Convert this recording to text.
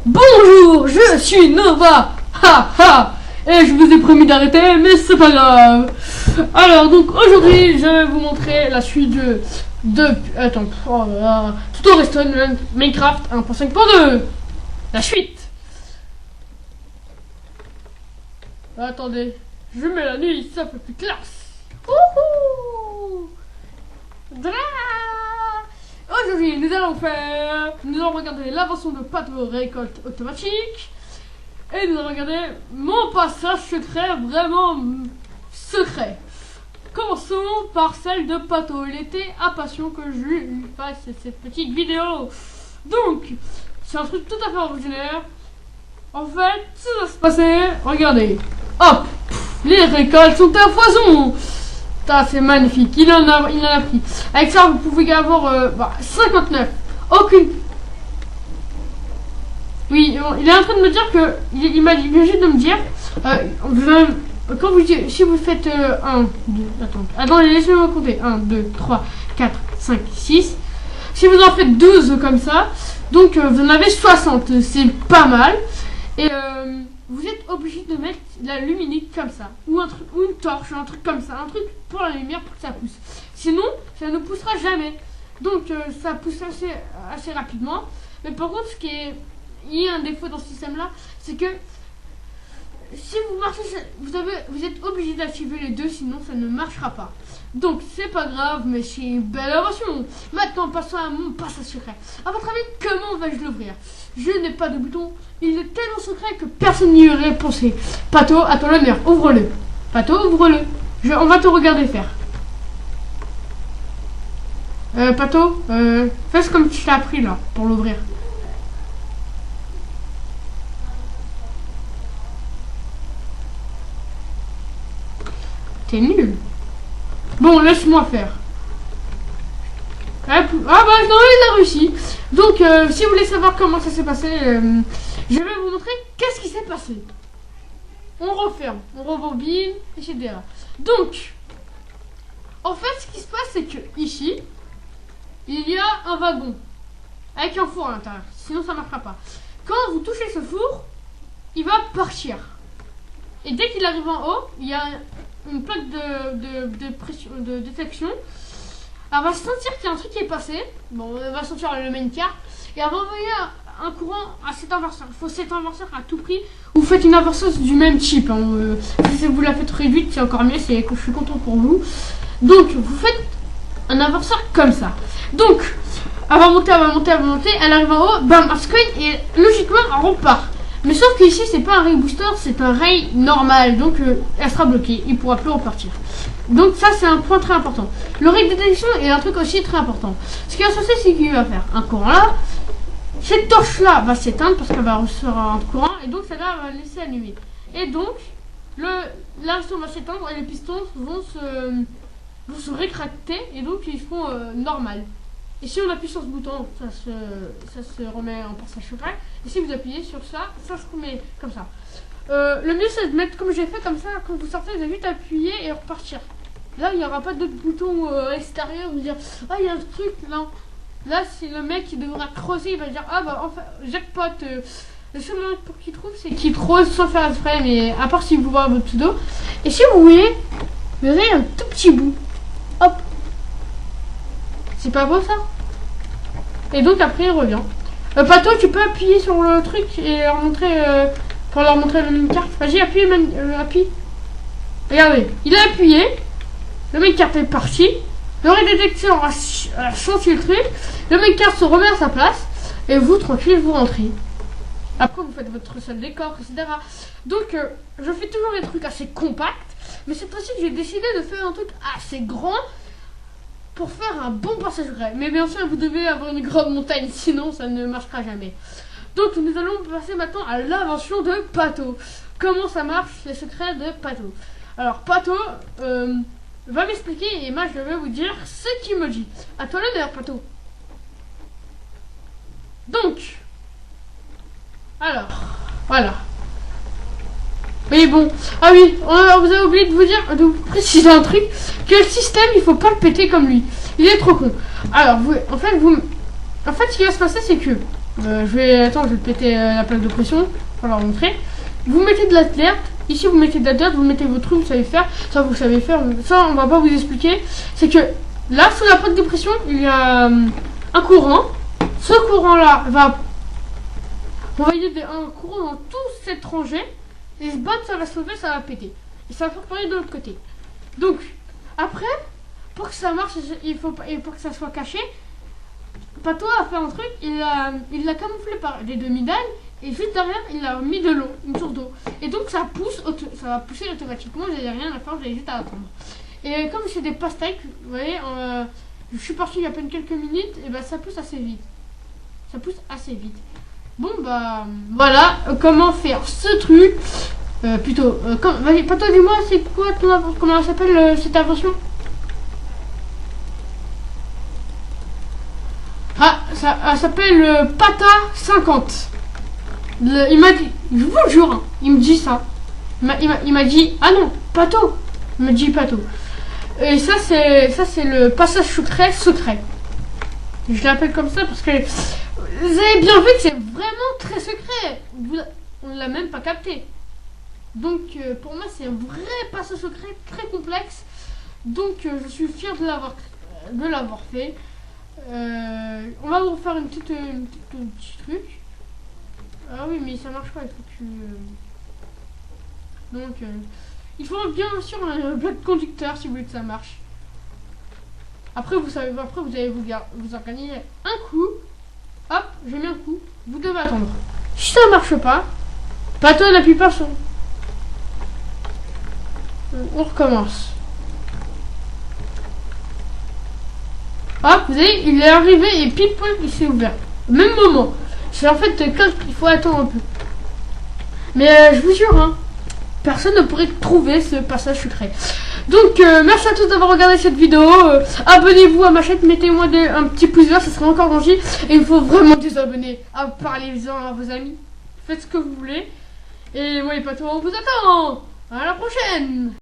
Bonjour, je suis Nova. Ha ha. Et je vous ai promis d'arrêter, mais c'est pas grave. Alors donc aujourd'hui, je vais vous montrer la suite attends, oh là là, Tuto Restaurant Minecraft 1.5.2. La suite. Attendez, je mets la nuit, ça fait plus classe. Wouhou. Aujourd'hui, nous allons regarder l'invention de pâte de récolte automatique. Et nous allons regarder mon passage secret, vraiment secret. Commençons par celle de Pato. Il était impatient que je lui fasse cette petite vidéo. Donc, c'est un truc tout à fait originaire. En fait, ça va se passer. Regardez. Hop, les récoltes sont à foison. C'est magnifique. Il en a pris. Avec ça, vous pouvez avoir 59. Aucune. Oui, il est en train de me dire que il m'a juste de me dire quand vous si vous faites 1, 2, attends, laissez-moi compter 1, 2, 3, 4, 5, 6. Si vous en faites 12 comme ça, donc vous en avez 60, c'est pas mal. Et vous êtes obligé de mettre la luminite comme ça, ou un truc, ou une torche, un truc comme ça, un truc pour la lumière pour que ça pousse. Sinon, ça ne poussera jamais. Donc ça pousse assez rapidement. Mais par contre, il y a un défaut dans ce système-là, c'est que si vous marchez, vous êtes obligé d'activer les deux, sinon ça ne marchera pas. Donc c'est pas grave, mais c'est une belle invention. Maintenant passons à mon passage secret. À votre avis, comment vais-je l'ouvrir? Je n'ai pas de bouton. Il est tellement secret que personne n'y aurait pensé. Pato, à ton honneur, ouvre-le. Pato, ouvre-le. On va te regarder faire. Pato, fais comme tu t'as appris là pour l'ouvrir. T'es nul. Bon, laisse-moi faire. Ah bah non, il a réussi. Donc, si vous voulez savoir comment ça s'est passé, je vais vous montrer qu'est-ce qui s'est passé. On referme, on rebobine, etc. Donc, en fait, ce qui se passe, c'est que ici, il y a un wagon avec un four à l'intérieur. Sinon, ça ne marchera pas. Quand vous touchez ce four, il va partir. Et dès qu'il arrive en haut, il y a une plaque de détection. Elle va sentir qu'il y a un truc qui est passé. Bon, elle va sentir le minecart. Et elle va envoyer un courant à cet inverseur. Il faut cet inverseur à tout prix. Vous faites une inverseuse du même type. Si vous la faites réduite, c'est encore mieux. Je suis content pour vous. Donc, vous faites un inverseur comme ça. Donc, elle va monter, elle va monter, elle va monter. Elle arrive en haut, bam, elle se cogne et logiquement, elle repart. Mais sauf qu'ici, c'est pas un ray booster, c'est un ray normal. Donc, elle sera bloquée. Il pourra plus repartir. Donc ça, c'est un point très important. Le ray de détection est un truc aussi très important. Ce qui va se passer, c'est qu'il va faire un courant là. Cette torche-là va s'éteindre parce qu'elle va recevoir un courant. Et donc, celle-là va laisser allumer. Et donc, l'instant va s'éteindre et les pistons vont se rétracter. Et donc, ils seront normal. Et si on appuie sur ce bouton, ça se remet en passage secret. Et si vous appuyez sur ça, ça se remet comme ça. Le mieux c'est de mettre comme j'ai fait comme ça. Quand vous sortez, vous avez vite appuyer et repartir. Là, il n'y aura pas d'autres boutons extérieurs. Vous dire ah, il y a un truc là. Là, c'est le mec qui devra creuser. Il va dire ah bah enfin jackpot. Le seul moyen pour qu'il trouve, c'est qu'il creuse sans faire exprès. Mais à part si vous voyez votre pseudo. Et si vous voyez, vous verrez un tout petit bout. Hop. C'est pas beau ça? Et donc après il revient. Pato, tu peux appuyer sur le truc et leur montrer pour leur montrer le minecart. Vas-y, appuie, appuie. Regardez, il a appuyé. Le minecart est parti. Le ray détection a changé le truc. Le minecart se remet à sa place. Et vous, tranquille, vous rentrez. Après, vous faites votre seul décor, etc. Donc, je fais toujours des trucs assez compacts. Mais cette fois-ci, j'ai décidé de faire un truc assez grand. Pour faire un bon passage secret. Mais bien sûr, vous devez avoir une grande montagne, sinon ça ne marchera jamais. Donc nous allons passer maintenant à l'invention de Pato. Comment ça marche, les secrets de Pato? Alors Pato va m'expliquer et moi je vais vous dire ce qu'il me dit. À toi l'honneur, Pato. Donc, alors, voilà. Mais bon, ah oui, vous avez oublié de vous préciser un truc, que le système, il faut pas le péter comme lui. Il est trop con. Alors, en fait, ce qui va se passer, c'est que Attends, je vais péter la plaque de pression pour leur montrer. Vous mettez de l'alerte. Ici, vous mettez de l'alerte, vous mettez vos trucs, vous savez faire. Ça, vous savez faire. Ça, on va pas vous expliquer. C'est que là, sous la plaque de pression, il y a un courant. Ce courant-là va envoyer un courant dans toute cette rangée. Et ce bot, ça va se lever, ça va péter. Et ça va faire pareil de l'autre côté. Donc, après, pour que ça marche, et pour que ça soit caché, Pato a fait un truc, il l'a camouflé par des demi-dalles, et juste derrière, il a mis de l'eau, une source d'eau. Et donc, ça va pousser automatiquement, j'avais rien à faire, j'avais juste à attendre. Et comme c'est des pastèques, vous voyez, je suis parti il y a à peine quelques minutes, et ben ça pousse assez vite. Ça pousse assez vite. Bon, bah, voilà comment faire ce truc. Vas-y, Pato, dis-moi, c'est quoi comment elle s'appelle cette invention? Ah, ça s'appelle Pata 50. Il m'a dit, je vous le jure, hein, il me dit ça. Il m'a dit, ah non, Pato. Il me dit Pato. Et ça c'est le passage secret. Je l'appelle comme ça parce que vous avez bien vu que c'est vraiment très secret. On ne l'a même pas capté. Donc pour moi c'est un vrai passage secret très complexe. Donc je suis fier de l'avoir fait. On va vous faire un petit truc. Ah oui, mais ça marche pas, il faut que donc il faut bien sûr un bloc conducteur si vous voulez que ça marche. Après vous allez vous organiser un coup. Hop, j'ai mis un coup. Vous devez attendre. Si ça marche pas, Pato n'appuie pas sur. On recommence. Hop, vous voyez, il est arrivé et pile poil il s'est ouvert. Au même moment. C'est en fait quand il faut attendre un peu. Mais je vous jure, hein, personne ne pourrait trouver ce passage secret. Donc merci à tous d'avoir regardé cette vidéo. Abonnez-vous à ma chaîne, mettez-moi un petit pouce vert, ça serait encore gentil. Et il faut vraiment désabonner. Parlez-en à vos amis. Faites ce que vous voulez. Et moi les patrons, on vous attend. À la prochaine.